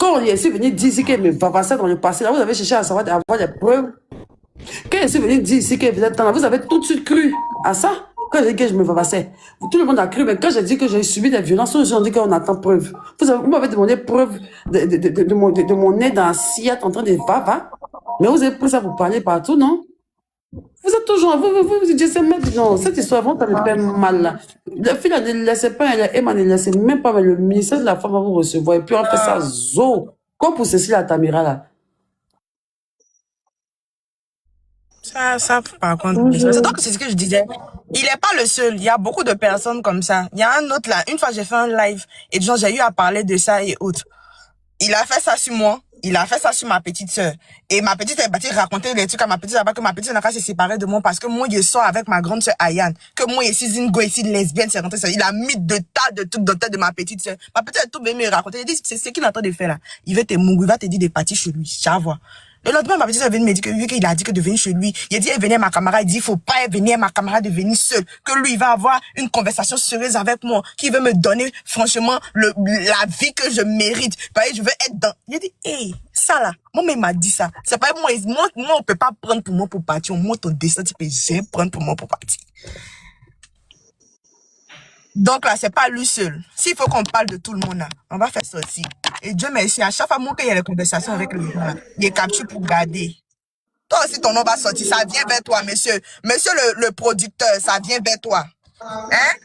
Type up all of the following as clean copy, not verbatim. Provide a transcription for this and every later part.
Quand il est venu dire ici qu'elle me vavassait dans le passé, là, vous avez cherché à savoir, à avoir des preuves. Quand elle est venue dire ici qu'elle faisait tant, vous avez tout de suite cru à ça. Quand j'ai dit que je me vavassais, tout le monde a cru, mais quand j'ai dit que j'ai subi des violences, les gens ont dit qu'on attend preuve. Vous m'avez demandé preuve de mon nez dans l'assiette en train de vava. Mais vous avez pris ça pour parler partout, non? Vous êtes toujours, vous dites, c'est même, non, cette histoire, vraiment, ça me fait mal, là. La fille, elle ne laissait pas, Emma ne laissait même pas, mais le ministère de la femme va vous recevoir, et puis on fait ça, zo. Comme pour Cécile Atamira, là. Ça, par contre, donc c'est ce que je disais. Il est pas le seul. Il y a beaucoup de personnes comme ça. Il y a un autre là. Une fois, j'ai fait un live et genre, j'ai eu à parler de ça et autres. Il a fait ça sur moi. Il a fait ça sur ma petite sœur. Et ma petite sœur est partie raconter des trucs à ma petite sœur, que ma petite sœur n'a pas se séparer de moi parce que moi, je sors avec ma grande sœur Ayane. Que moi, je suis une go, ici, lesbienne, c'est rentré ça. Il a mis de tas de trucs dans la tête de ma petite sœur. Ma petite sœur, tout bien me raconter. Il dit, c'est ce qu'il est en train de faire là. Il veut te mourir, il va te dire de partir chez lui. Ça va. Le lendemain, ma petite sœur est venue me dire que vu qu'il a dit que de venir chez lui, il a dit, elle venait à ma camarade, il dit, il faut pas venir à ma camarade de venir seule, que lui, il va avoir une conversation sérieuse avec moi, qui veut me donner, franchement, la vie que je mérite. Je veux être dans, il a dit, hey, ça là, moi-même m'a dit ça. C'est pas moi, on peut pas prendre pour moi pour partir, moi, ton destin, tu peux jamais prendre pour moi pour partir. Donc là, c'est pas lui seul. S'il faut qu'on parle de tout le monde là, on va faire ça aussi. Et Dieu merci, à chaque fois qu'il y a des conversations avec le gars, il est capturé pour garder. Toi aussi, ton nom va sortir, ça vient vers toi, monsieur. Monsieur le producteur, ça vient vers toi. Hein?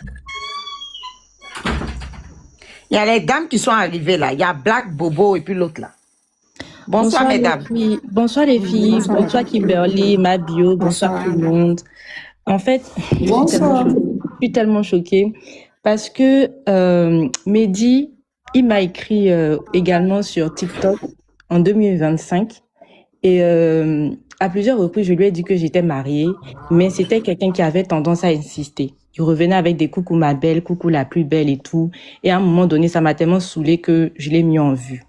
Il y a les dames qui sont arrivées là. Il y a Black, Bobo et puis l'autre là. Bonsoir, mesdames. Bonsoir les filles, bonsoir Kimberly, Mabio, bonsoir tout le monde. En fait, je suis tellement choquée parce que Mehdi, il m'a écrit également sur TikTok en 2025 et à plusieurs reprises, je lui ai dit que j'étais mariée, mais c'était quelqu'un qui avait tendance à insister. Il revenait avec des coucou ma belle, coucou la plus belle et tout. Et à un moment donné, ça m'a tellement saoulée que je l'ai mis en vue.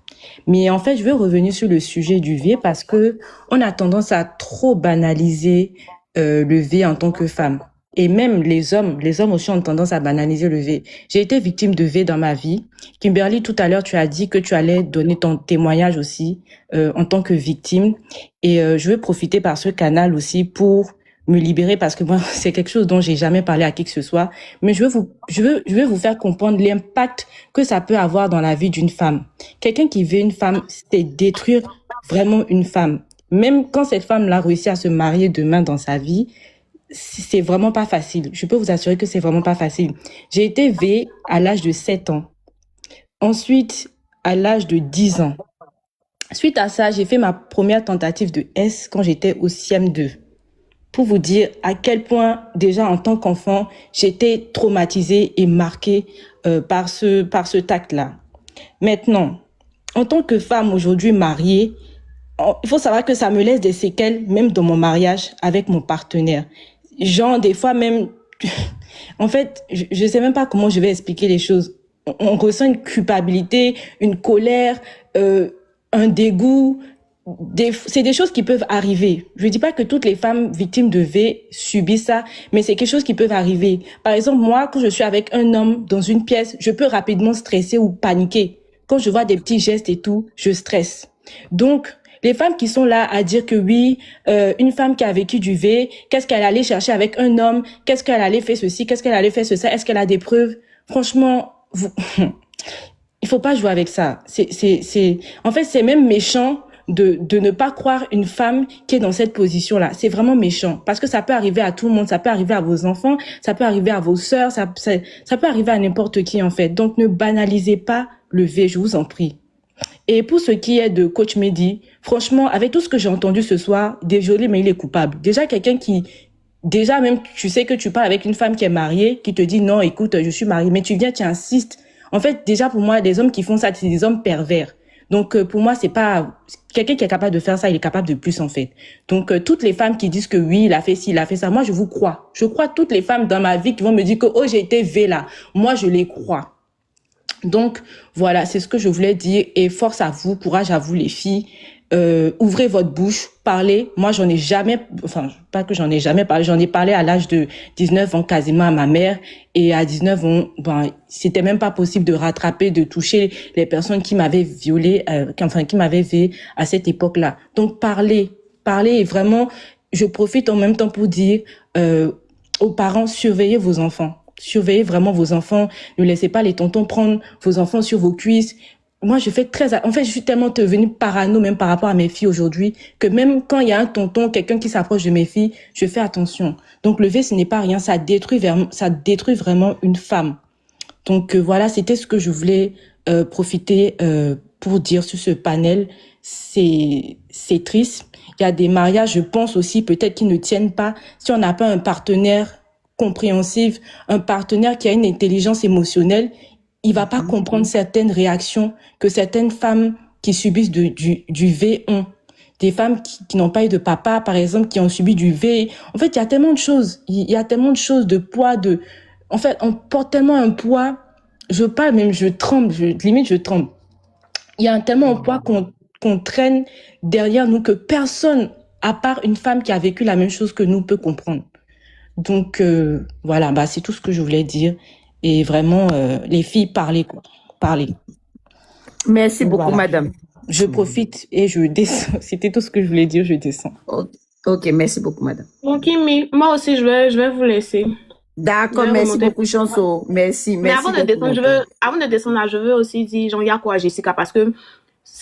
Mais en fait, je veux revenir sur le sujet du V parce que on a tendance à trop banaliser le V en tant que femme. Et même les hommes aussi ont tendance à banaliser le V. J'ai été victime de V dans ma vie. Kimberly, tout à l'heure, tu as dit que tu allais donner ton témoignage aussi en tant que victime. Et je veux profiter par ce canal aussi pour me libérer parce que moi, c'est quelque chose dont j'ai jamais parlé à qui que ce soit. Mais je veux vous faire comprendre l'impact que ça peut avoir dans la vie d'une femme. Quelqu'un qui veut une femme, c'est détruire vraiment une femme. Même quand cette femme-là réussit à se marier demain dans sa vie, c'est vraiment pas facile. Je peux vous assurer que c'est vraiment pas facile. J'ai été V à l'âge de 7 ans. Ensuite, à l'âge de 10 ans. Suite à ça, j'ai fait ma première tentative de S quand j'étais au CM2. Pour vous dire à quel point, déjà en tant qu'enfant, j'étais traumatisée et marquée par ce tact-là. Maintenant, en tant que femme aujourd'hui mariée, il faut savoir que ça me laisse des séquelles, même dans mon mariage avec mon partenaire. Genre, des fois même, en fait, je sais même pas comment je vais expliquer les choses. On ressent une culpabilité, une colère, un dégoût. C'est des choses qui peuvent arriver. Je dis pas que toutes les femmes victimes de V subissent ça, mais c'est quelque chose qui peut arriver. Par exemple, moi, quand je suis avec un homme dans une pièce, je peux rapidement stresser ou paniquer. Quand je vois des petits gestes et tout, je stresse. Donc, les femmes qui sont là à dire que oui, une femme qui a vécu du V, qu'est-ce qu'elle allait chercher avec un homme, qu'est-ce qu'elle allait faire ceci, qu'est-ce qu'elle allait faire ceci, est-ce qu'elle a des preuves? Franchement, il faut pas jouer avec ça. En fait, c'est même méchant de ne pas croire une femme qui est dans cette position-là. C'est vraiment méchant parce que ça peut arriver à tout le monde, ça peut arriver à vos enfants, ça peut arriver à vos sœurs, ça peut arriver à n'importe qui en fait. Donc ne banalisez pas le V, je vous en prie. Et pour ce qui est de coach Mehdi, franchement, avec tout ce que j'ai entendu ce soir, désolé, mais il est coupable. Déjà même, tu sais que tu parles avec une femme qui est mariée, qui te dit non, écoute, je suis mariée, mais tu viens, tu insistes. En fait, déjà pour moi, les hommes qui font ça, c'est des hommes pervers. Donc pour moi, c'est pas quelqu'un qui est capable de faire ça, il est capable de plus en fait. Donc toutes les femmes qui disent que oui, il a fait ci, il a fait ça, moi je vous crois. Je crois toutes les femmes dans ma vie qui vont me dire que oh, j'ai été V là. Moi, je les crois. Donc, voilà, c'est ce que je voulais dire et force à vous, courage à vous les filles. ouvrez votre bouche, parlez. Moi, j'en ai jamais, enfin, pas que j'en ai jamais parlé, j'en ai parlé à l'âge de 19 ans quasiment à ma mère. Et à 19 ans, ben, c'était même pas possible de rattraper, de toucher les personnes qui m'avaient violée, qui m'avaient fait à cette époque-là. Donc, parlez. Et vraiment, je profite en même temps pour dire aux parents, surveillez vos enfants. Surveillez vraiment vos enfants. Ne laissez pas les tontons prendre vos enfants sur vos cuisses. Moi, je fais en fait, je suis tellement devenue parano même par rapport à mes filles aujourd'hui que même quand il y a un tonton, quelqu'un qui s'approche de mes filles, je fais attention. Donc, le V, ce n'est pas rien. Ça détruit vraiment une femme. Donc, voilà, c'était ce que je voulais profiter pour dire sur ce panel. C'est triste. Il y a des mariages, je pense aussi, peut-être qui ne tiennent pas. Si on n'a pas un partenaire compréhensif, un partenaire qui a une intelligence émotionnelle, il va pas comprendre certaines réactions que certaines femmes qui subissent du V ont. Des femmes qui n'ont pas eu de papa, par exemple, qui ont subi du V. En fait, il y a tellement de choses. Il y a tellement de choses, de poids, en fait, on porte tellement un poids. Je parle même, je tremble, limite, je tremble. Il y a tellement un poids qu'on traîne derrière nous que personne, à part une femme qui a vécu la même chose que nous, peut comprendre. Donc, voilà, bah, c'est tout ce que je voulais dire. Et vraiment, les filles, parlez, quoi. Parlez. Merci beaucoup, Voilà. madame. Je profite et je descends. C'était tout ce que je voulais dire, je descends. Ok, merci beaucoup, madame. Bon, Kimi, moi aussi, je vais vous laisser. D'accord, Je vais merci remonter. beaucoup, Chanso. Merci, Mais merci. avant de beaucoup, descendre, avant de descendre là, je veux aussi dire, genre, il y a quoi à Jessica, parce que,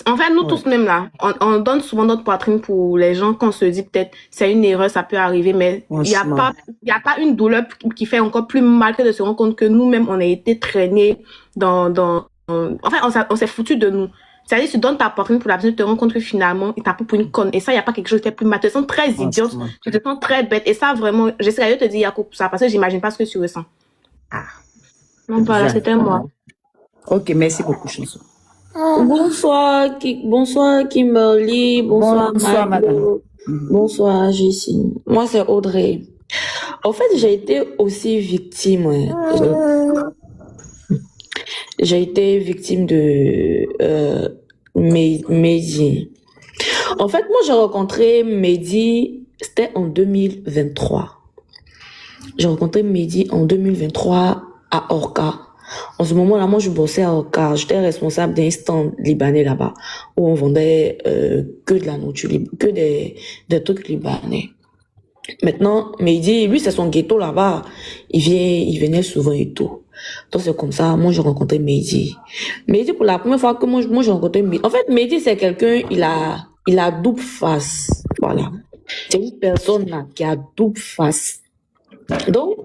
en fait, nous tous même là, on donne souvent notre poitrine pour les gens qu'on se dit peut-être, c'est une erreur, ça peut arriver, mais il y a pas une douleur qui fait encore plus mal que de se rendre compte que nous-mêmes, on a été traînés on s'est foutu de nous. C'est-à-dire, tu donnes ta poitrine pour la personne, tu te rends compte que finalement, il t'a pris pour une conne. Et ça, il n'y a pas quelque chose qui est plus mal. Tu te sens très idiote, tu te sens très bête. Et ça, vraiment, j'essaie de te dire, Yacoub, ça, parce que j'imagine pas ce que tu ressens. Donc voilà, c'était moi. Ok, merci beaucoup, Chanso. Bonsoir, bonsoir Kimberly, bonsoir, Bonsoir, madame. Bonsoir Jessie. Moi c'est Audrey. En fait, j'ai été aussi victime. J'ai été victime de Mehdi. En fait, moi j'ai rencontré Mehdi, c'était en 2023. J'ai rencontré Mehdi en 2023 à Orca. En ce moment-là, moi, je bossais à Orca. J'étais responsable d'un stand libanais là-bas, où on vendait que de la nourriture, que des trucs libanais. Maintenant, Mehdi, lui, c'est son ghetto là-bas. Il venait souvent et tout. Donc, c'est comme ça, moi, j'ai rencontré Mehdi. Mehdi, pour la première fois que moi j'ai rencontré Mehdi. En fait, Mehdi, c'est quelqu'un, il a double face. Voilà. C'est une personne là qui a double face. Donc,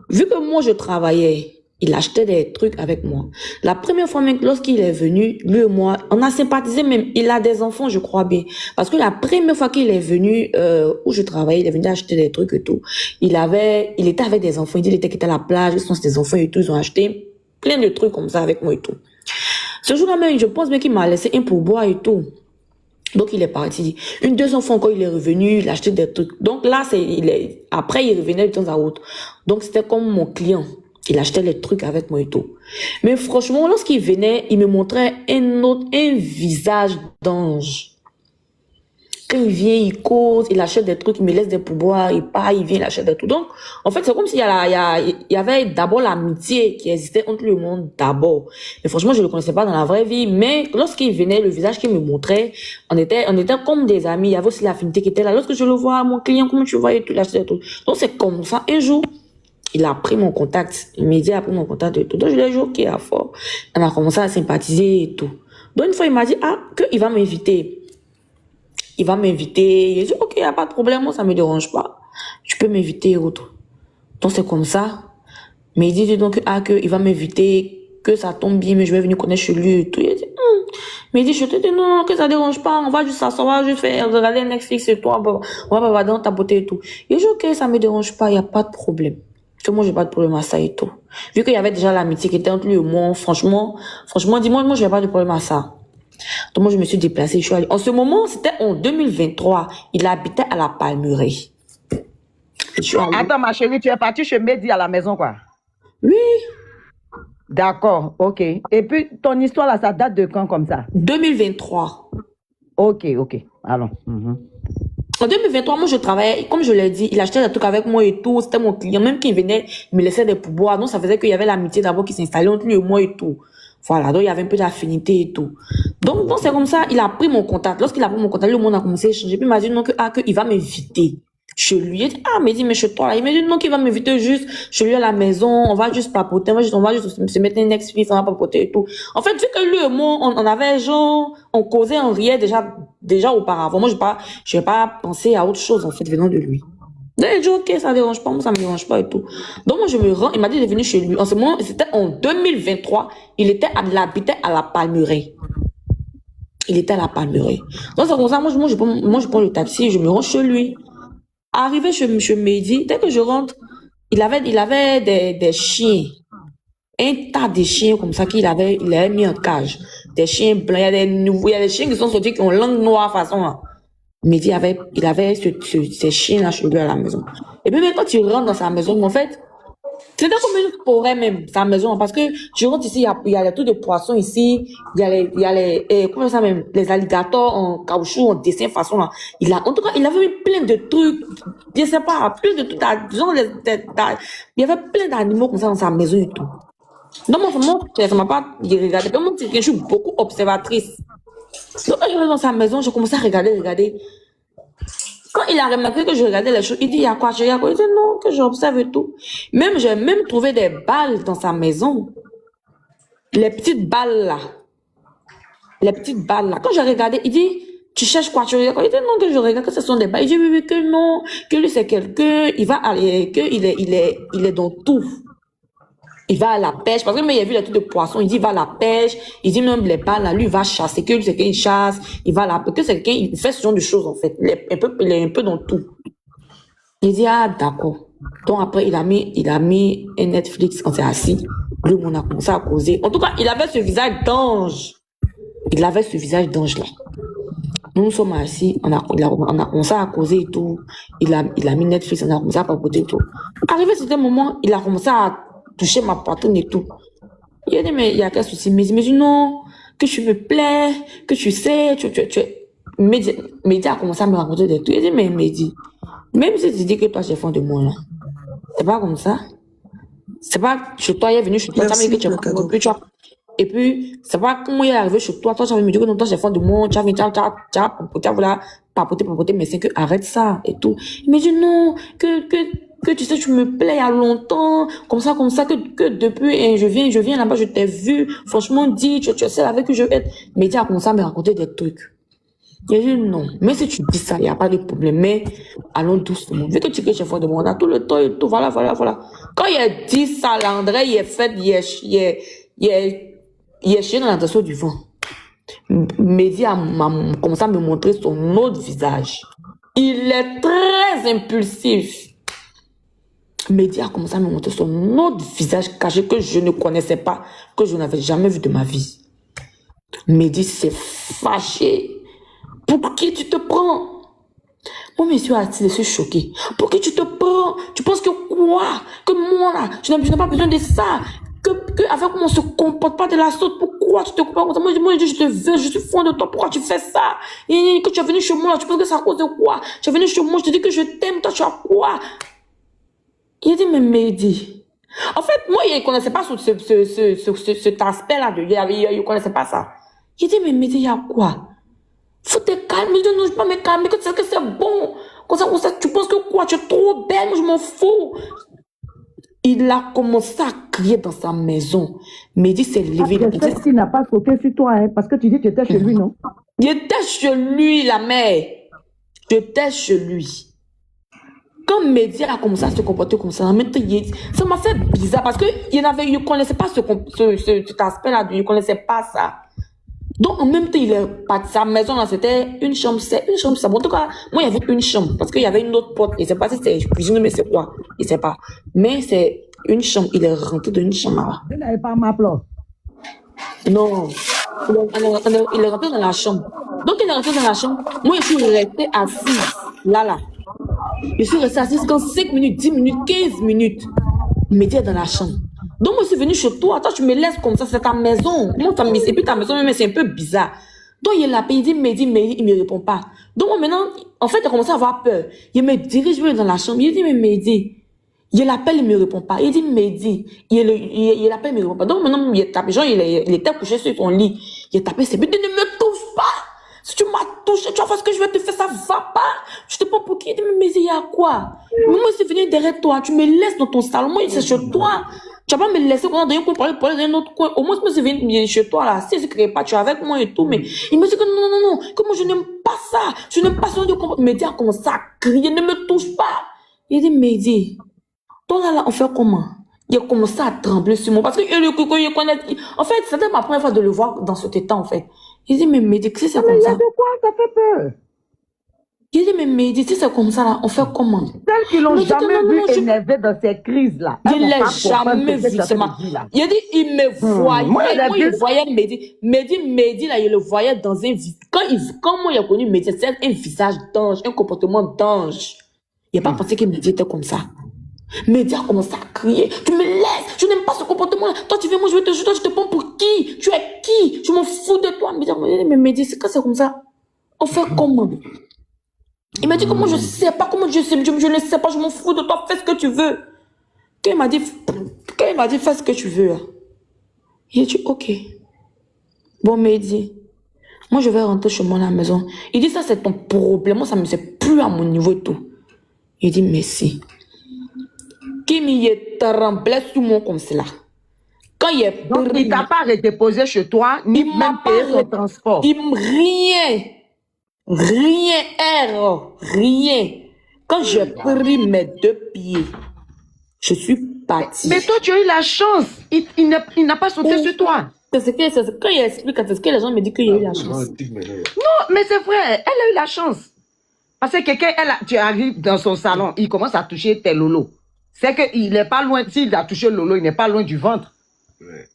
vu que moi, je travaillais, il achetait des trucs avec moi. La première fois même, lorsqu'il est venu, lui et moi, on a sympathisé même. Il a des enfants, je crois bien. Parce que la première fois qu'il est venu, où je travaillais, il est venu acheter des trucs et tout. Il était avec des enfants. Il était à la plage, ils sont des enfants et tout. Ils ont acheté plein de trucs comme ça avec moi et tout. Ce jour-là même, je pense bien qu'il m'a laissé un pourboire et tout. Donc, il est parti. Une deuxième fois encore, il est revenu, il a acheté des trucs. Donc là, après, il revenait de temps à autre. Donc, c'était comme mon client. Il achetait les trucs avec moi et tout. Mais franchement, lorsqu'il venait, il me montrait un visage d'ange. Quand il vient, il cause, il achète des trucs, il me laisse des pourboires, il part, il vient, il achète des trucs. Donc, en fait, c'est comme s'il y avait d'abord l'amitié qui existait entre le monde d'abord. Mais franchement, je le connaissais pas dans la vraie vie. Mais lorsqu'il venait, le visage qu'il me montrait, on était comme des amis. Il y avait aussi l'affinité qui était là. Lorsque je le vois, mon client, comment tu vois et tout, il achète des trucs. Donc, c'est comme ça. Un jour, il a pris mon contact. Il a pris mon contact et tout. Donc, je lui ai dit, ok, à fort. On a commencé à sympathiser et tout. Donc, une fois, il m'a dit, qu'il va m'inviter. Il va m'inviter. J'ai dit, ok, il n'y a pas de problème, moi, ça me dérange pas. Tu peux m'inviter et autre. Donc, c'est comme ça. Mais il dit donc, qu'il va m'inviter, que ça tombe bien, mais je vais venir connaître chez lui et tout. Il dit, Mais il dit, je te dis, non, que ça dérange pas, on va juste s'asseoir, je vais regarder Netflix et toi, on va bavarder dans ta beauté et tout. Il dit, ok, ça me dérange pas, il n'y a pas de problème. Que moi, j'ai pas de problème à ça et tout. Vu qu'il y avait déjà l'amitié qui était entre lui et moi, franchement, dis-moi, moi, j'ai pas de problème à ça. Donc moi, je me suis déplacée, je suis allée. En ce moment, c'était en 2023. Il habitait à la Palmeraie. Attends, ma chérie, tu es partie chez Mehdi à la maison, quoi? Oui. D'accord, ok. Et puis, ton histoire, là, ça date de quand, comme ça? 2023. Ok. Allons. En 2023, moi, je travaillais, comme je l'ai dit, il achetait des trucs avec moi et tout. C'était mon client. Même qu'il venait, il me laissait des pourboires. Donc, ça faisait qu'il y avait l'amitié d'abord qui s'installait entre lui et moi et tout. Voilà. Donc, il y avait un peu d'affinité et tout. Donc, c'est comme ça, il a pris mon contact. Lorsqu'il a pris mon contact, le monde a commencé à échanger. Puis, il m'a dit non, qu'il va m'inviter chez lui. Il dit, mais dit, mais chez toi, là. Il m'a dit non, qu'il va m'inviter juste chez lui à la maison. On va juste papoter. On va juste se mettre un Netflix, on va papoter et tout. En fait, vu que lui et moi, on avait genre, on causait, on riait déjà auparavant. Moi, je vais pas penser à autre chose, en fait, venant de lui. Donc, il dit, ok, ça dérange pas, moi, ça me dérange pas et tout. Donc, moi, je me rends, il m'a dit de venir chez lui. En ce moment, c'était en 2023. Il habitait à la Palmeraie. Il était à la Palmeraie. Donc, c'est comme ça, moi, je prends le taxi, je me rends chez lui. Arrivé chez Mehdi, dès que je rentre, il avait des chiens. Un tas de chiens comme ça il avait mis en cage. Des chiens blancs, il y a des chiens qui sont sortis qui ont langue noire façon là. Mehdi il avait ces chiens là chez lui à la maison. Et puis même quand tu rentres dans sa maison, en fait, c'était comme une forêt même, sa maison, parce que je rentre ici, il y a des trucs de poissons ici, il y a les comment ça même, les alligators en caoutchouc, en dessin façon là. En tout cas, il avait mis plein de trucs, je sais pas, plein de trucs, genre, il y avait plein d'animaux comme ça dans sa maison et tout. Donc, moi, ça m'a pas regardé. Moi, je suis beaucoup observatrice. Donc, quand je vais dans sa maison, je commence à regarder. Quand il a remarqué que je regardais les choses, il dit, il y a quoi? Il dit, non, que j'observe et tout. J'ai même trouvé des balles dans sa maison. Les petites balles là. Quand j'ai regardé, il dit, tu cherches quoi? Il dit, non, que je regarde, que ce sont des balles. Il dit, oui, que non, que lui c'est quelqu'un, il va aller, qu'il est dans tout. Il va à la pêche, parce que mais il a vu les trucs de poisson, il dit il va à la pêche, il dit même les balles là, lui il va chasser, que lui c'est quelqu'un il chasse, il va à la pêche, que c'est quelqu'un il fait ce genre de choses en fait, il est un peu dans tout. Il dit d'accord. Donc après il a mis un Netflix quand c'est assis, lui on a commencé à causer. En tout cas il avait ce visage d'ange, là. Nous sommes assis, on a commencé à causer et tout, il a mis Netflix, on a commencé à papoter et tout. Arrivé à ce moment, il a commencé à toucher ma poitrine et tout. Il a dit, mais il y a quel souci? Mais il me dit, non, que tu me plais, que tu sais, Mehdi a commencé à me raconter des trucs. Il dit, mais Mehdi, même si tu dis que toi, tu es fan de moi, là, c'est pas comme ça. C'est pas chez toi, il est venu chez toi, tu as dit que tu es fan de moi, et puis, c'est pas comment il est arrivé chez toi, tu as me dire que non, toi, tu es fan de moi, tu as papoté, mais c'est que arrête ça, et tout. Il me dit, non, que tu sais, tu me plais il y a longtemps, comme ça, que depuis, je viens là-bas, je t'ai vu, franchement, dis, tu sais avec que je vais être. Mais il a commencé à me raconter des trucs. Il dit non, mais si tu dis ça, il n'y a pas de problème, mais allons doucement. Vu que tu es chef de moi, on a tout le temps et tout, voilà. Quand il a dit ça, l'André, il est chié dans la direction du vent. Mehdi a commencé à me montrer son autre visage. Il est très impulsif. Mehdi a commencé à me montrer son autre visage caché que je ne connaissais pas, que je n'avais jamais vu de ma vie. Mehdi s'est fâché. Pour qui tu te prends? Moi, monsieur assis, je suis choquée. Pour qui tu te prends? Tu penses que quoi? Que moi, là, je n'ai pas besoin de ça. Que avec moi, on se comporte pas de la sorte. Pourquoi tu te comportes comme ça? Moi, je te veux, je suis fond de toi. Pourquoi tu fais ça? Et que tu es venu chez moi, là, tu penses que c'est à cause de quoi? Tu es venu chez moi, je te dis que je t'aime, toi, tu as quoi? Il a dit, mais Mehdi. En fait, moi, il ne connaissait pas cet aspect-là. Il ne connaissait pas ça. Il a dit, mais Mehdi, il y a quoi? Faut te calmer. Il dit, non, je ne vais pas me calmer. Que tu sais que c'est bon. Comme ça, tu penses que quoi? Tu es trop belle, moi, je m'en fous. Il a commencé à crier dans sa maison. Mehdi s'est levé. Qu'est-ce qui n'a pas sauté sur toi, hein? Parce que tu dis que tu étais chez lui, non? J'étais chez lui, la mère. J'étais chez lui. Quand Mehdi a commencé à se comporter comme ça, ça m'a fait bizarre parce qu'il ne connaissait pas cet aspect-là, il ne connaissait pas ça. Donc, en même temps, il est parti. Sa maison, là, c'était une chambre, c'est bon. En tout cas, moi, il y avait une chambre parce qu'il y avait une autre porte. Il ne sait pas si c'est cuisine, mais c'est quoi. Il ne sait pas. Mais c'est une chambre. Il est rentré dans une chambre là. Il n'avait pas ma plante. Non. Il est rentré dans la chambre. Donc, il est rentré dans la chambre. Moi, je suis restée assise. Là. Je suis restée assise quand 5 minutes, 10 minutes, 15 minutes. Mehdi est dans la chambre. Donc, moi, je suis venue chez toi. Toi, tu me laisses comme ça. C'est ta maison. Et puis, ta maison, même, c'est un peu bizarre. Donc, il l'appelle, il dit, Mehdi, il me répond pas. Donc, moi, maintenant, en fait, il a commencé à avoir peur. Il me dirige dans la chambre, il dit, mais Mehdi, il l'appelle, il me répond pas. Il dit, Mehdi, il appelle, il me répond pas. Donc, maintenant, il tape, genre, il était couché sur son lit. Il a tapé, c'est, mais ne me touche pas! Si tu m'as touché, tu vas faire ce que je vais te faire, ça va pas. Je te prends pour qui? Il dit, mais il y a quoi? Moi, c'est venu derrière toi. Tu me laisses dans ton salon. Moi, c'est chez toi. Tu vas pas me laisser dans un coin pour aller dans un autre coin. Au moins, moi, c'est venu chez toi, là. Si je ne crée pas, tu es avec moi et tout. Mais il me dit que non. Que moi, je n'aime pas ça. Je n'aime pas ce genre de comportement. Mehdi a commencé à crier, ne me touche pas. Il dit, Mehdi, toi, là, on fait comment? Il a commencé à trembler sur moi. Parce que il connaît. En fait, c'était ma première fois de le voir dans cet état, en fait. Il dit, mais Mehdi, si c'est comme ça. Mais de quoi ça fait peur? Il dit, mais Mehdi, si c'est comme ça, là, on fait comment? Celles qui l'ont jamais vu énervé dans ces crises-là. Je l'ai jamais vu. Il a dit, il me voyait. Moi, il voyait Mehdi. Mehdi, là, il le voyait dans un visage. Quand moi, il a connu Mehdi, c'est un visage d'ange, un comportement d'ange. Il n'a pas pensé que Mehdi était comme ça. Mehdi a commencé à crier. Tu me laisses. Je n'aime pas ce comportement-là. Toi, tu viens, moi, je vais te juger. Toi, je te prends pour qui? Tu es qui? Je m'en fous de toi. Mais Mehdi, c'est quand c'est comme ça. On fait comment? Il m'a dit comment je sais pas, comment je sais, je ne sais pas, je m'en fous de toi, fais ce que tu veux. Quand il m'a dit, fais ce que tu veux, il a dit, ok. Bon, Mehdi, moi je vais rentrer chez moi à la maison. Il dit, ça c'est ton problème, moi ça me c'est plus à mon niveau et tout. Il dit, merci. Qui m'y tremblé sous mon comme cela. Quand il est donc, il t'a pas redéposé chez toi, ni même payé le transport. Il m'a rien. Quand j'ai pris mes 2 pieds, je suis partie. Mais toi, tu as eu la chance. Il n'a pas sauté sur toi. C'est ce que, quand il explique, c'est ce que les gens me disent qu'il a eu la chance. Non, mais c'est vrai, elle a eu la chance. Parce que quelqu'un, tu arrives dans son salon, il commence à toucher tes lolos. C'est qu'il n'est pas loin, s'il a touché le lolo, il n'est pas loin du ventre. Ouais.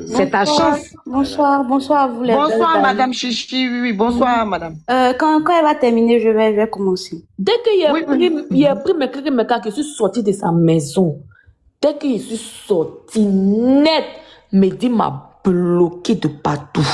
C'est ta chance. Bonsoir à vous les bonsoir Madame Chichi, oui, bonsoir Madame. Quand elle va terminer, je vais commencer. Dès qu'il a pris mes cartes, je suis sortie de sa maison. Dès que je suis sortie net, Mehdi m'a bloqué de partout.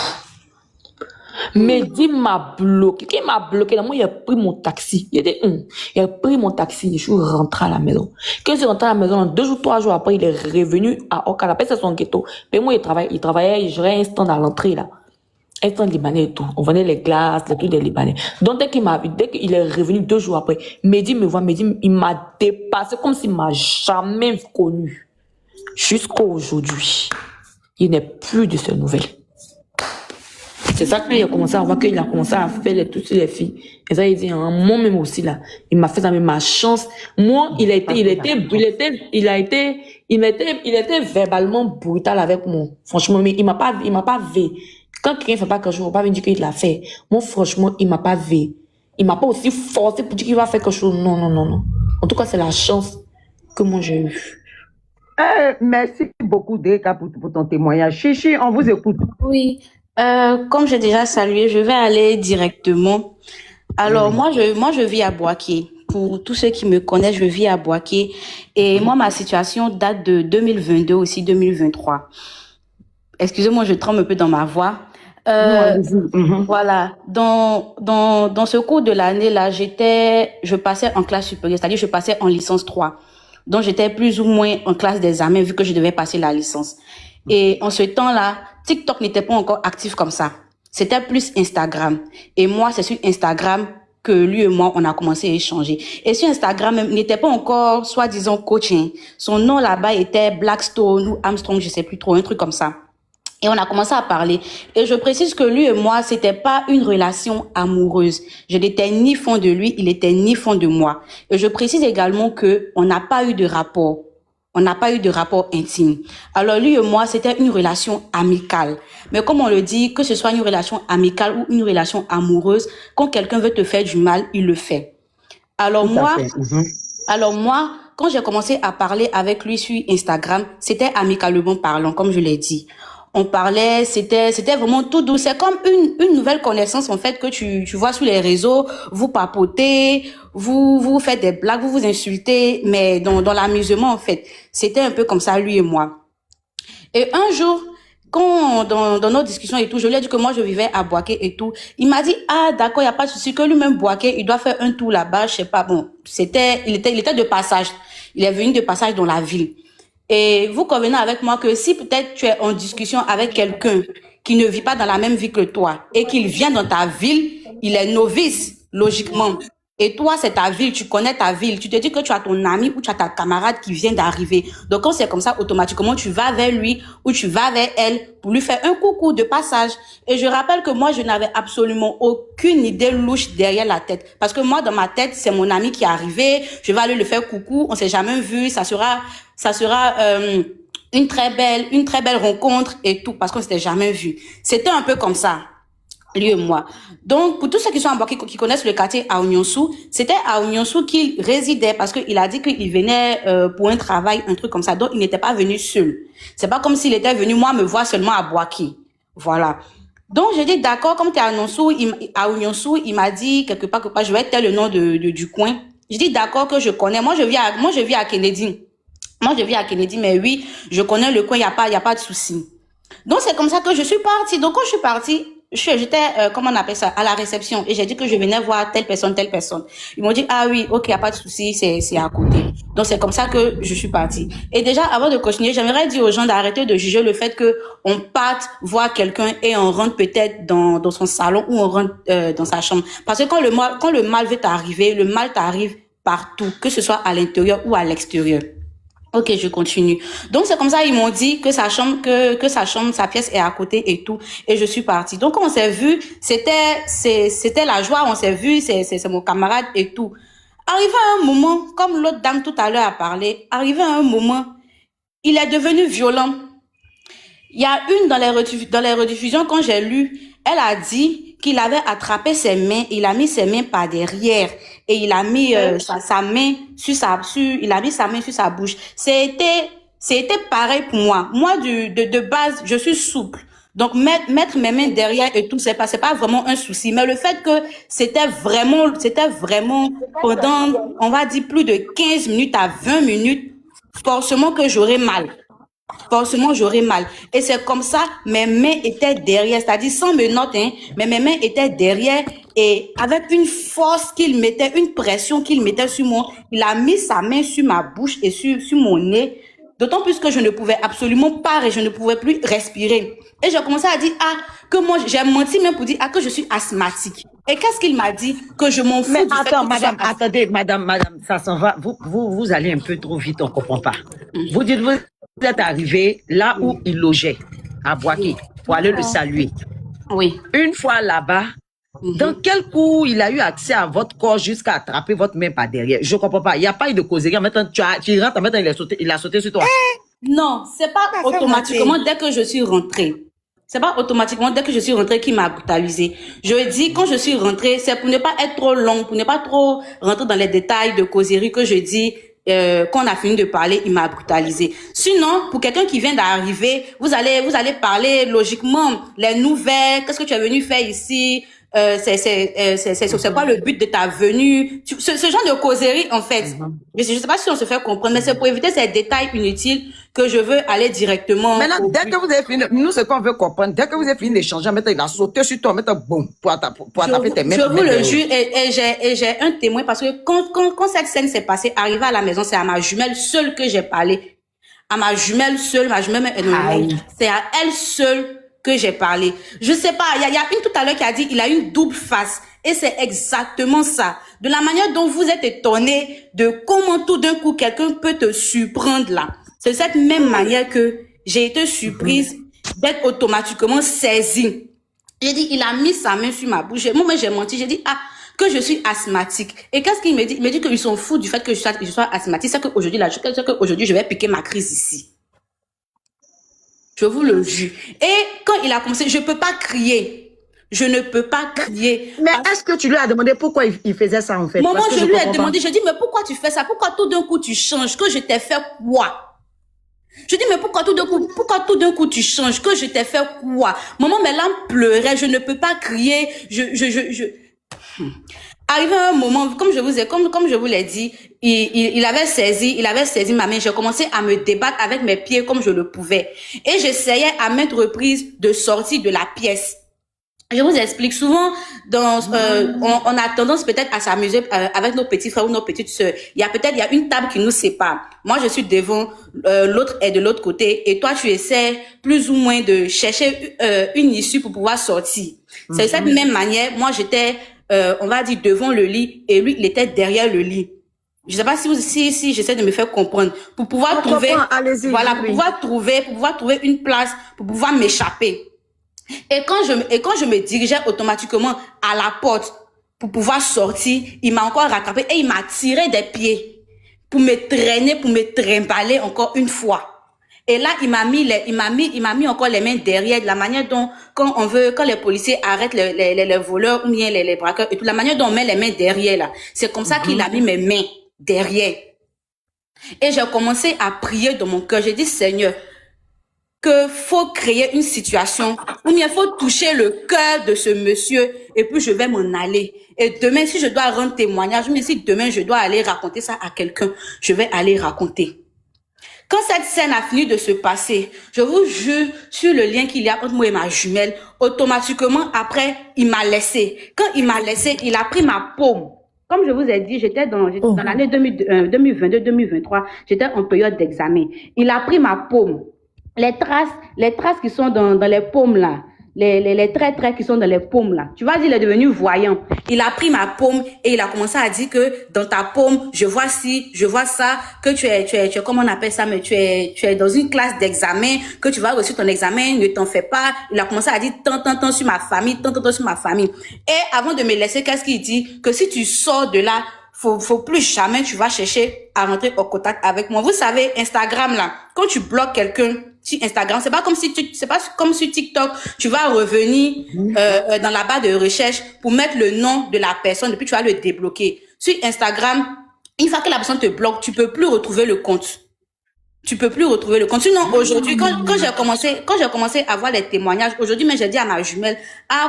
Mehdi m'a bloqué. Qui m'a bloqué? Là, moi, il a pris mon taxi. Il a pris mon taxi. Je suis rentrée à la maison. Quand je suis rentrée à la maison, 2 jours, 3 jours après, il est revenu à Okala. C'est son ghetto. Mais moi, il travaillait, j'aurais un stand à l'entrée, là. Un stand libanais et tout. On vendait les glaces, les trucs des libanais. Donc, dès qu'il est revenu 2 jours après, Mehdi me voit, Mehdi, il m'a dépassé comme s'il m'a jamais connu. Jusqu'à aujourd'hui. Il n'est plus de ces nouvelles. C'est ça qu'il a commencé à voir, qu'il a commencé à faire toutes les filles. Et ça, il dit, moi même aussi, là, il m'a fait ça, mais ma chance. Moi, il était verbalement brutal avec moi. Franchement, mais il m'a pas vu. Quand quelqu'un fait pas quelque chose, il ne faut pas me dire qu'il l'a fait. Moi, franchement, il m'a pas vu. Il m'a pas aussi forcé pour dire qu'il va faire quelque chose. Non. En tout cas, c'est la chance que moi j'ai eue. Merci beaucoup, Deka, pour ton témoignage. Chichi, on vous écoute. Oui. Comme j'ai déjà salué, je vais aller directement. Alors, moi, je vis à Boaké. Pour tous ceux qui me connaissent, je vis à Boaké. Et moi, ma situation date de 2022, aussi 2023. Excusez-moi, je tremble un peu dans ma voix. Voilà. Dans ce cours de l'année, là, je passais en classe supérieure, c'est-à-dire je passais en licence 3. Donc, j'étais plus ou moins en classe d'examen vu que je devais passer la licence. Et en ce temps-là, TikTok n'était pas encore actif comme ça. C'était plus Instagram. Et moi, c'est sur Instagram que lui et moi, on a commencé à échanger. Et sur Instagram, il n'était pas encore, soi-disant, coaching. Son nom là-bas était Blackstone ou Armstrong, je sais plus trop, un truc comme ça. Et on a commencé à parler. Et je précise que lui et moi, c'était pas une relation amoureuse. Je n'étais ni fond de lui, il était ni fond de moi. Et je précise également que on n'a pas eu de rapport. On n'a pas eu de rapport intime. Alors lui et moi, c'était une relation amicale. Mais comme on le dit, que ce soit une relation amicale ou une relation amoureuse, quand quelqu'un veut te faire du mal, il le fait. Alors moi, quand j'ai commencé à parler avec lui sur Instagram, c'était amicalement parlant, comme je l'ai dit. On parlait, c'était vraiment tout doux. C'est comme une nouvelle connaissance, en fait, que tu vois sur les réseaux. Vous papotez, vous faites des blagues, vous insultez, mais dans l'amusement, en fait. C'était un peu comme ça, lui et moi. Et un jour, quand dans nos discussions et tout, je lui ai dit que moi je vivais à Boaké et tout. Il m'a dit ah d'accord, il y a pas de souci, que lui-même Boaké, il doit faire un tour là-bas, je sais pas. Bon, il était de passage. Il est venu de passage dans la ville. Et vous convenez avec moi que si peut-être tu es en discussion avec quelqu'un qui ne vit pas dans la même vie que toi et qu'il vient dans ta ville, il est novice logiquement. Et toi, c'est ta ville, tu connais ta ville. Tu te dis que tu as ton ami ou tu as ta camarade qui vient d'arriver. Donc, quand c'est comme ça, automatiquement, tu vas vers lui ou tu vas vers elle pour lui faire un coucou de passage. Et je rappelle que moi, je n'avais absolument aucune idée louche derrière la tête. Parce que moi, dans ma tête, c'est mon ami qui est arrivé. Je vais aller lui faire coucou. On s'est jamais vu. Ça sera une très belle rencontre et tout. Parce qu'on s'était jamais vu. C'était un peu comme ça. Lui et moi. Donc, pour tous ceux qui sont à Boaké, qui connaissent le quartier à Ognonsou, c'était à Ognonsou qu'il résidait parce qu'il a dit qu'il venait pour un travail, un truc comme ça. Donc, il n'était pas venu seul. C'est pas comme s'il était venu, moi, me voir seulement à Boaké. Voilà. Donc, j'ai dit, d'accord, comme tu es à Ognonsou, il m'a dit quelque part, je vais être le nom du coin. J'ai dit, d'accord, que je connais. Moi, je vis à Kennedy. Moi, je vis à Kennedy, mais oui, je connais le coin, il y a pas de souci. Donc, c'est comme ça que je suis partie. Donc, quand je suis partie, j'étais, comment on appelle ça, à la réception, et j'ai dit que je venais voir telle personne. Ils m'ont dit, ah oui, ok, y a pas de souci, c'est à côté. Donc, c'est comme ça que je suis partie. Et déjà, avant de continuer, j'aimerais dire aux gens d'arrêter de juger le fait que on parte voir quelqu'un et on rentre peut-être dans son salon ou on rentre dans sa chambre. Parce que quand le mal veut t'arriver, le mal t'arrive partout, que ce soit à l'intérieur ou à l'extérieur. Ok, je continue. Donc, c'est comme ça, ils m'ont dit que sa chambre, sa pièce est à côté et tout. Et je suis partie. Donc, quand on s'est vu, c'était la joie, on s'est vu, c'est mon camarade et tout. Arrivé à un moment, comme l'autre dame tout à l'heure a parlé, arrivé à un moment, il est devenu violent. Il y a une dans les rediffusions, quand j'ai lu, elle a dit qu'il avait attrapé ses mains, il a mis ses mains par derrière et il a mis sa main il a mis sa main sur sa bouche. C'était pareil pour moi. Moi, de base, je suis souple. Donc, mettre mes mains derrière et tout, c'est pas vraiment un souci. Mais le fait que c'était vraiment pendant, on va dire, plus de 15 minutes à 20 minutes, forcément que j'aurais mal. Et c'est comme ça, mes mains étaient derrière, c'est-à-dire sans menottes, hein, mais mes mains étaient derrière et avec une force qu'il mettait, une pression qu'il mettait sur moi, il a mis sa main sur ma bouche et sur mon nez, d'autant plus que je ne pouvais absolument pas et je ne pouvais plus respirer. Et j'ai commencé à dire, que moi, j'ai menti même pour dire, que je suis asthmatique. Et qu'est-ce qu'il m'a dit? Que je m'en fous Mais du fait attends, que tu sois madame, attendez, madame, ça s'en va. Vous allez un peu trop vite, on comprend pas. Vous dites, vous êtes arrivé là où il logeait, à Boaké, pour aller le saluer. Oui. Une fois là-bas, dans quel coup il a eu accès à votre corps jusqu'à attraper votre main par derrière? Je comprends pas. Il n'y a pas eu de causerie. Maintenant, tu rentres, maintenant il a sauté sur toi. Non, c'est pas automatiquement dès que je suis rentrée. C'est pas automatiquement dès que je suis rentrée qu'il m'a brutalisé. Je dis quand je suis rentrée, c'est pour ne pas être trop long, pour ne pas trop rentrer dans les détails de causerie que je dis quand on a fini de parler, il m'a brutalisé. Sinon, pour quelqu'un qui vient d'arriver, vous allez parler logiquement les nouvelles, qu'est-ce que tu es venu faire ici, c'est quoi le but de ta venue, ce genre de causerie en fait. Je sais pas si on se fait comprendre, mais c'est pour éviter ces détails inutiles que je veux aller directement. Maintenant, dès que vous avez fini, nous ce qu'on veut comprendre, dès que vous avez fini d'échanger, maintenant il a sauté sur toi, maintenant boum, pour attraper tes mains. Je vous le jure, et j'ai un témoin parce que quand cette scène s'est passée, arrivé à la maison, c'est à ma jumelle seule que j'ai parlé. À ma jumelle seule, c'est à elle seule que j'ai parlé. Je sais pas, il y a une tout à l'heure qui a dit il a une double face et c'est exactement ça. De la manière dont vous êtes étonné de comment tout d'un coup quelqu'un peut te surprendre là. C'est de cette même manière que j'ai été surprise d'être automatiquement saisie. J'ai dit il a mis sa main sur ma bouche. Moi j'ai menti, j'ai dit que je suis asthmatique. Et qu'est-ce qu'il me dit? Il me dit qu'ils sont fous du fait que je sois asthmatique. C'est qu'aujourd'hui je vais piquer ma crise ici. Je vous le jure. Et quand il a commencé, je peux pas crier. Je ne peux pas crier. Mais est-ce que tu lui as demandé pourquoi il faisait ça en fait? Maman, je lui ai demandé, je dis, mais pourquoi tu fais ça? Pourquoi tout d'un coup tu changes? Que je t'ai fait quoi? Je dis, mais pourquoi tout d'un coup tu changes? Que je t'ai fait quoi? Maman, mes larmes pleuraient, je ne peux pas crier. Arrivé à un moment, comme je vous l'ai dit, il avait saisi ma main. J'ai commencé à me débattre avec mes pieds comme je le pouvais. Et j'essayais à maintes reprises de sortir de la pièce. Je vous explique souvent, on a tendance peut-être à s'amuser avec nos petits frères ou nos petites sœurs. Il y a une table qui nous sépare. Moi, je suis devant, l'autre est de l'autre côté, et toi, tu essaies plus ou moins de chercher une issue pour pouvoir sortir. C'est de cette même manière, moi, j'étais, on va dire, devant le lit, et lui, il était derrière le lit. Je sais pas si j'essaie de me faire comprendre, pour pouvoir trouver, voilà, pour pouvoir trouver une place, pour pouvoir m'échapper. Et quand je me dirigeais automatiquement à la porte pour pouvoir sortir, il m'a encore rattrapé et il m'a tiré des pieds pour me traîner, pour me trimballer encore une fois. Et là, il m'a mis encore les mains derrière, de la manière dont, quand les policiers arrêtent les voleurs ou bien les braqueurs et toute la manière dont on met les mains derrière là. C'est comme ça qu'il a mis mes mains derrière. Et j'ai commencé à prier dans mon cœur. J'ai dit, Seigneur, que faut créer une situation où il faut toucher le cœur de ce monsieur et puis je vais m'en aller. Et demain, si je dois rendre témoignage, mais si demain je dois aller raconter ça à quelqu'un, je vais aller raconter. Quand cette scène a fini de se passer, je vous jure sur le lien qu'il y a entre moi et ma jumelle, automatiquement après, il m'a laissé. Quand il m'a laissé, il a pris ma paume. Comme je vous ai dit, j'étais dans l'année 2022-2023, j'étais en période d'examen. Il a pris ma paume. Les traces qui sont dans les paumes là, les traits qui sont dans les paumes là. Tu vois, il est devenu voyant. Il a pris ma paume et il a commencé à dire que dans ta paume, je vois ci, je vois ça, que tu es, comment on appelle ça, mais tu es dans une classe d'examen, que tu vas réussir ton examen, ne t'en fais pas. Il a commencé à dire tant sur ma famille, tant sur ma famille. Et avant de me laisser, qu'est-ce qu'il dit? Que si tu sors de là, faut plus jamais tu vas chercher à rentrer au contact avec moi. Vous savez, Instagram là, quand tu bloques quelqu'un sur Instagram, c'est pas comme sur TikTok, tu vas revenir dans la barre de recherche pour mettre le nom de la personne et puis tu vas le débloquer. Sur Instagram, une fois que la personne te bloque, tu peux plus retrouver le compte. Sinon, aujourd'hui, quand j'ai commencé à voir les témoignages, aujourd'hui, mais j'ai dit à ma jumelle,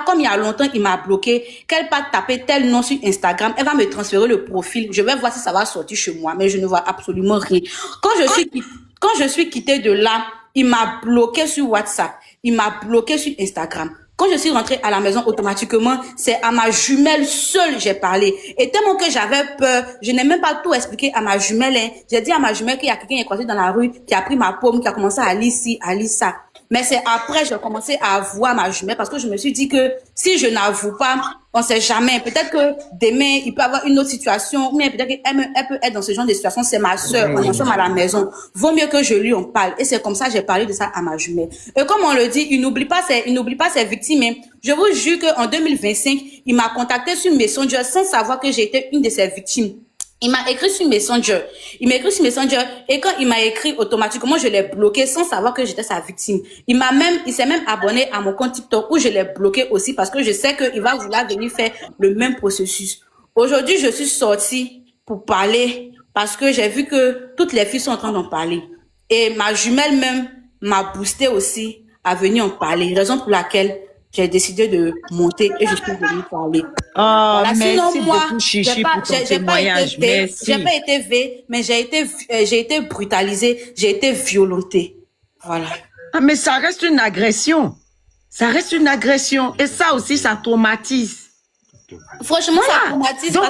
comme il y a longtemps, il m'a bloqué, qu'elle pas taper tel nom sur Instagram, elle va me transférer le profil, je vais voir si ça va sortir chez moi, mais je ne vois absolument rien. Quand je suis quittée de là, il m'a bloqué sur WhatsApp, il m'a bloqué sur Instagram. Quand je suis rentrée à la maison, automatiquement, c'est à ma jumelle seule j'ai parlé. Et tellement que j'avais peur, je n'ai même pas tout expliqué à ma jumelle. Hein. J'ai dit à ma jumelle qu'il y a quelqu'un qui est croisé dans la rue, qui a pris ma paume, qui a commencé à lire ci, à lire ça. Mais c'est après j'ai commencé à voir ma jumelle parce que je me suis dit que si je n'avoue pas, on sait jamais. Peut-être que demain, il peut y avoir une autre situation, mais peut-être qu'elle peut être dans ce genre de situation. C'est ma sœur, on est ensemble à la maison. Vaut mieux que je lui en parle. Et c'est comme ça que j'ai parlé de ça à ma jumelle. Et comme on le dit, il n'oublie pas ses victimes. Mais je vous jure qu'en 2025, il m'a contacté sur Messenger sans savoir que j'étais une de ses victimes. Il m'a écrit sur Messenger. Et quand il m'a écrit automatiquement, je l'ai bloqué sans savoir que j'étais sa victime. Il s'est même abonné à mon compte TikTok où je l'ai bloqué aussi parce que je sais qu'il va vouloir venir faire le même processus. Aujourd'hui, je suis sortie pour parler parce que j'ai vu que toutes les filles sont en train d'en parler. Et ma jumelle même m'a boosté aussi à venir en parler. Raison pour laquelle j'ai décidé de monter et je suis venue parler. Oh, voilà. Merci beaucoup, Chichi, pour ton témoignage. Merci. J'ai pas été V, mais j'ai été brutalisée, j'ai été violentée. Voilà. Ah, mais ça reste une agression. Ça reste une agression. Et ça aussi, ça traumatise. Franchement, ça traumatise. Donc,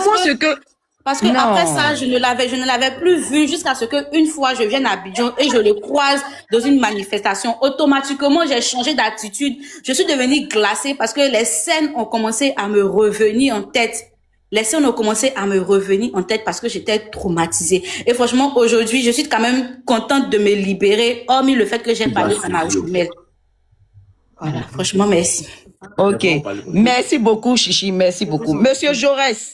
Parce que après ça, je ne l'avais plus vu jusqu'à ce que une fois je vienne à Abidjan et je le croise dans une manifestation. Automatiquement, j'ai changé d'attitude. Je suis devenue glacée parce que les scènes ont commencé à me revenir en tête. Parce que j'étais traumatisée. Et franchement, aujourd'hui, je suis quand même contente de me libérer, hormis le fait que j'ai parlé à ma jumelle. Voilà, franchement, merci. Ok. Merci beaucoup, Chichi. Merci beaucoup. Monsieur Jaurès.